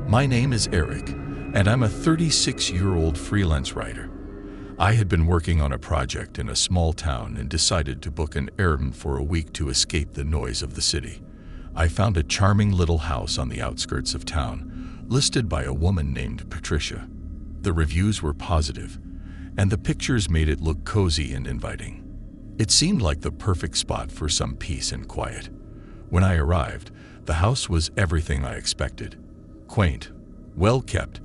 My name is Eric, and I'm a 36-year-old freelance writer. I had been working on a project in a small town and decided to book an Airbnb for a week to escape the noise of the city. I found a charming little house on the outskirts of town, listed by a woman named Patricia. The reviews were positive, and the pictures made it look cozy and inviting. It seemed like the perfect spot for some peace and quiet. When I arrived, the house was everything I expected. Quaint, well-kept,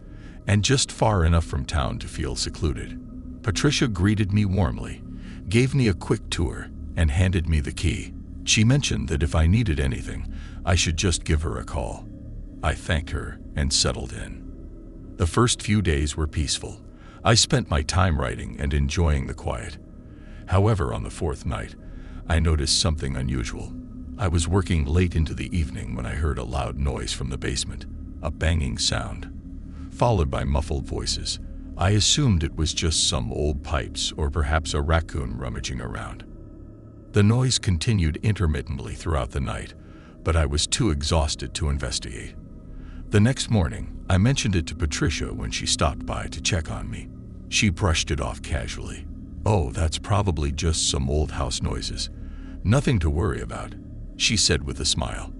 and just far enough from town to feel secluded. Patricia greeted me warmly, gave me a quick tour, and handed me the key. She mentioned that if I needed anything, I should just give her a call. I thanked her and settled in. The first few days were peaceful. I spent my time writing and enjoying the quiet. However, on the fourth night, I noticed something unusual. I was working late into the evening when I heard a loud noise from the basement, a banging sound, followed by muffled voices. I assumed it was just some old pipes or perhaps a raccoon rummaging around. The noise continued intermittently throughout the night, but I was too exhausted to investigate. The next morning, I mentioned it to Patricia when she stopped by to check on me. She brushed it off casually. "Oh, that's probably just some old house noises. Nothing to worry about," she said with a smile.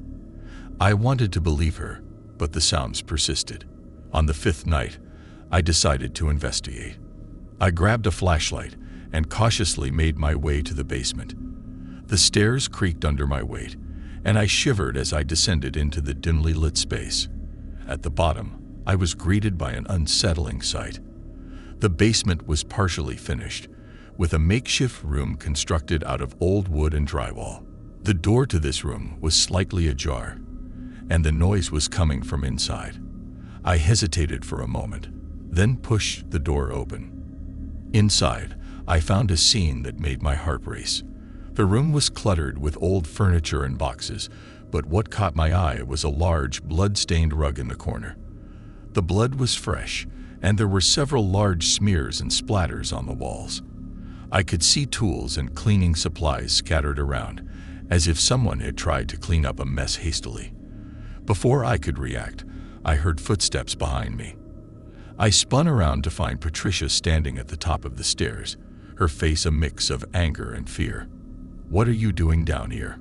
I wanted to believe her, but the sounds persisted. On the fifth night, I decided to investigate. I grabbed a flashlight and cautiously made my way to the basement. The stairs creaked under my weight, and I shivered as I descended into the dimly lit space. At the bottom, I was greeted by an unsettling sight. The basement was partially finished, with a makeshift room constructed out of old wood and drywall. The door to this room was slightly ajar, and the noise was coming from inside. I hesitated for a moment, then pushed the door open. Inside, I found a scene that made my heart race. The room was cluttered with old furniture and boxes, but what caught my eye was a large, blood-stained rug in the corner. The blood was fresh, and there were several large smears and splatters on the walls. I could see tools and cleaning supplies scattered around, as if someone had tried to clean up a mess hastily. Before I could react, I heard footsteps behind me. I spun around to find Patricia standing at the top of the stairs, her face a mix of anger and fear. "What are you doing down here?"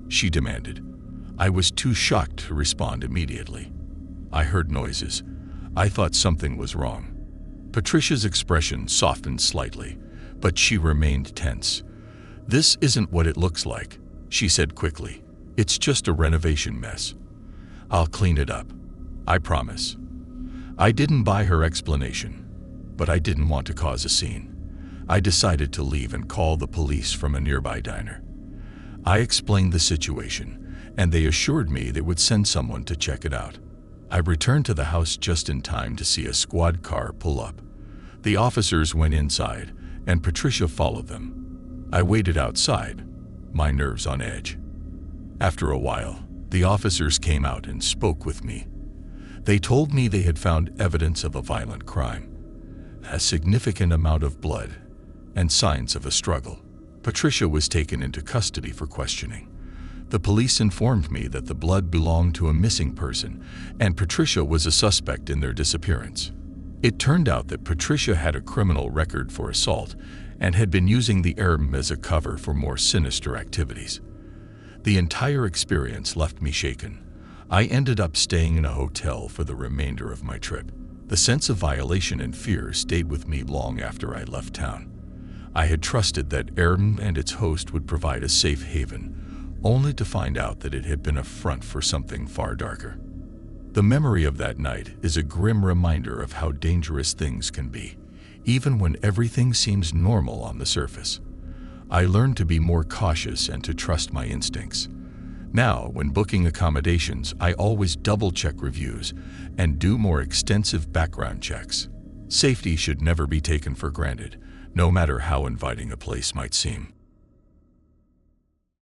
she demanded. I was too shocked to respond immediately. I heard noises. I thought something was wrong. Patricia's expression softened slightly, but she remained tense. "This isn't what it looks like," she said quickly. "It's just a renovation mess. I'll clean it up. I promise." I didn't buy her explanation, but I didn't want to cause a scene. I decided to leave and call the police from a nearby diner. I explained the situation, and they assured me they would send someone to check it out. I returned to the house just in time to see a squad car pull up. The officers went inside, and Patricia followed them. I waited outside, my nerves on edge. After a while, the officers came out and spoke with me. They told me they had found evidence of a violent crime, a significant amount of blood, and signs of a struggle. Patricia was taken into custody for questioning. The police informed me that the blood belonged to a missing person, and Patricia was a suspect in their disappearance. It turned out that Patricia had a criminal record for assault and had been using the Airbnb as a cover for more sinister activities. The entire experience left me shaken. I ended up staying in a hotel for the remainder of my trip. The sense of violation and fear stayed with me long after I left town. I had trusted that Airbnb and its host would provide a safe haven, only to find out that it had been a front for something far darker. The memory of that night is a grim reminder of how dangerous things can be, even when everything seems normal on the surface. I learned to be more cautious and to trust my instincts. Now, when booking accommodations, I always double-check reviews and do more extensive background checks. Safety should never be taken for granted, no matter how inviting a place might seem.